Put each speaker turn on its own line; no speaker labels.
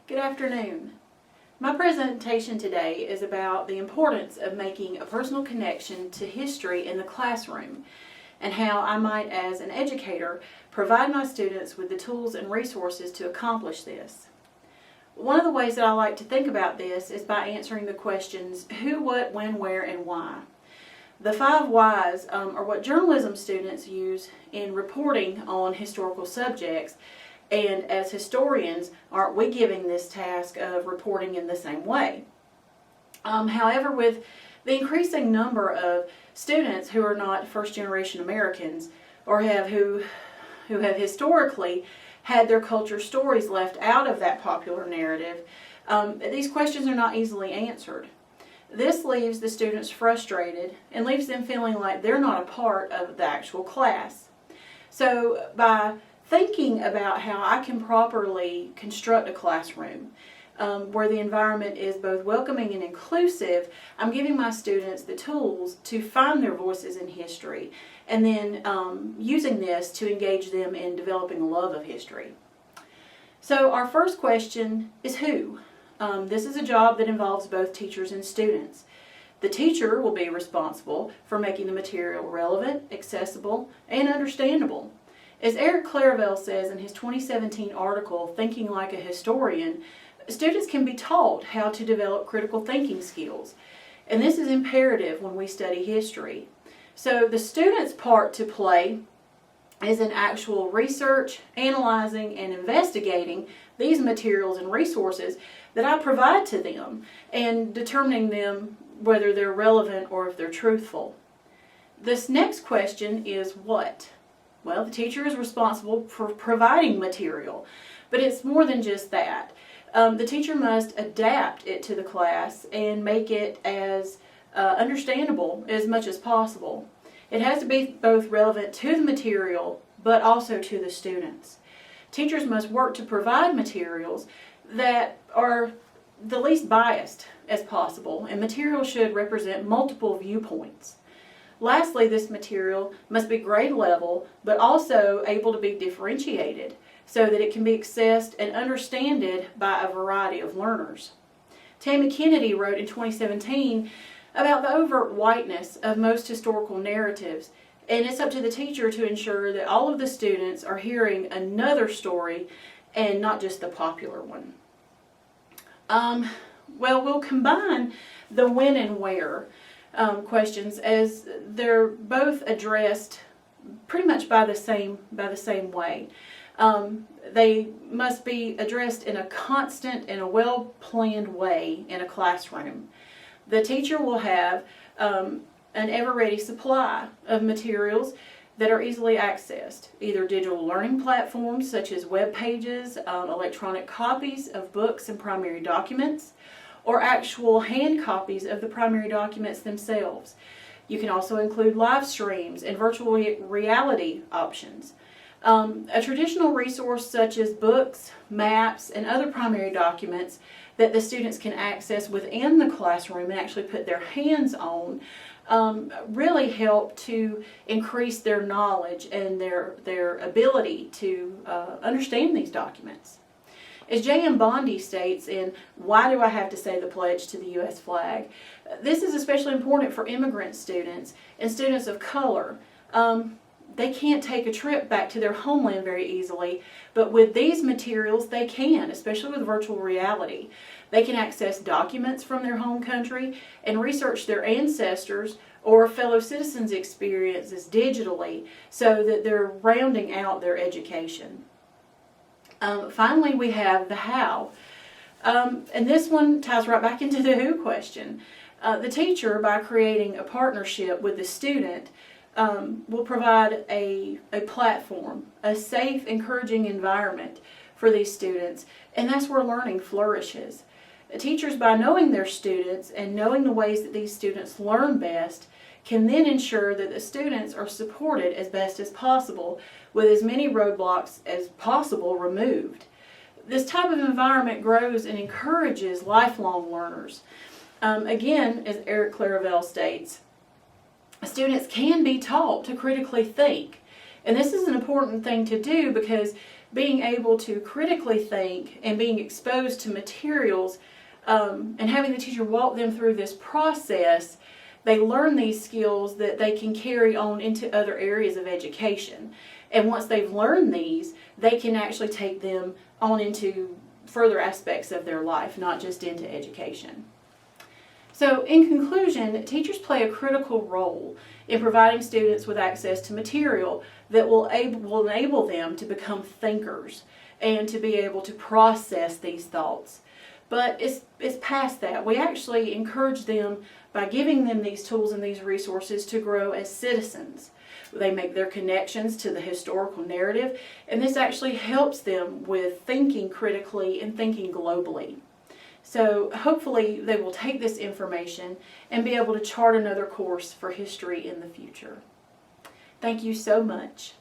Good afternoon. My presentation today is about the importance of making a personal connection to history in the classroom and how I might, as an educator, provide my students with the tools and resources to accomplish this. One of the ways that I like to think about this is by answering the questions who, what, when, where, and why. The 5 whys are what journalism students use in reporting on historical subjects. And as historians, aren't we giving this task of reporting in the same way? However, with the increasing number of students who are not first-generation Americans or who have historically had their culture stories left out of that popular narrative, these questions are not easily answered. This leaves the students frustrated and leaves them feeling like they're not a part of the actual class. So by thinking about how I can properly construct a classroom where the environment is both welcoming and inclusive, I'm giving my students the tools to find their voices in history and then using this to engage them in developing a love of history. So our first question is who? This is a job that involves both teachers and students. The teacher will be responsible for making the material relevant, accessible, and understandable. As Eric Clairvell says in his 2017 article, Thinking Like a Historian, students can be taught how to develop critical thinking skills. And this is imperative when we study history. So the student's part to play is in actual research, analyzing, and investigating these materials and resources that I provide to them and determining them whether they're relevant or if they're truthful. This next question is what? Well, the teacher is responsible for providing material, but it's more than just that. The teacher must adapt it to the class and make it as understandable as much as possible. It has to be both relevant to the material, but also to the students. Teachers must work to provide materials that are the least biased as possible, and material should represent multiple viewpoints. Lastly, this material must be grade level, but also able to be differentiated so that it can be accessed and understood by a variety of learners. Tammy Kennedy wrote in 2017 about the overt whiteness of most historical narratives, and it's up to the teacher to ensure that all of the students are hearing another story and not just the popular one. Well, we'll combine the when and where questions as they're both addressed pretty much by the same way. They must be addressed in a constant and a well-planned way in a classroom. The teacher will have an ever-ready supply of materials that are easily accessed, either digital learning platforms such as web pages, electronic copies of books and primary documents, or actual hand copies of the primary documents themselves. You can also include live streams and virtual reality options. A traditional resource such as books, maps, and other primary documents that the students can access within the classroom and actually put their hands on really help to increase their knowledge and their ability to understand these documents. As J.M. Bondi states in Why Do I Have to Say the Pledge to the U.S. Flag, this is especially important for immigrant students and students of color. They can't take a trip back to their homeland very easily, but with these materials they can, especially with virtual reality. They can access documents from their home country and research their ancestors or fellow citizens' experiences digitally so that they're rounding out their education. Finally, we have the how. And this one ties right back into the who question. The teacher, by creating a partnership with the student, will provide a platform, a safe, encouraging environment for these students, and that's where learning flourishes. Teachers, by knowing their students and knowing the ways that these students learn best, can then ensure that the students are supported as best as possible with as many roadblocks as possible removed. This type of environment grows and encourages lifelong learners. Again, as Eric Clairvell states, students can be taught to critically think. And this is an important thing to do because being able to critically think and being exposed to materials and having the teacher walk them through this process, they learn these skills that they can carry on into other areas of education. And once they've learned these, they can actually take them on into further aspects of their life, not just into education. So in conclusion, teachers play a critical role in providing students with access to material that will enable them to become thinkers and to be able to process these thoughts. But it's past that. We actually encourage them by giving them these tools and these resources to grow as citizens. They make their connections to the historical narrative, and this actually helps them with thinking critically and thinking globally. So hopefully they will take this information and be able to chart another course for history in the future. Thank you so much.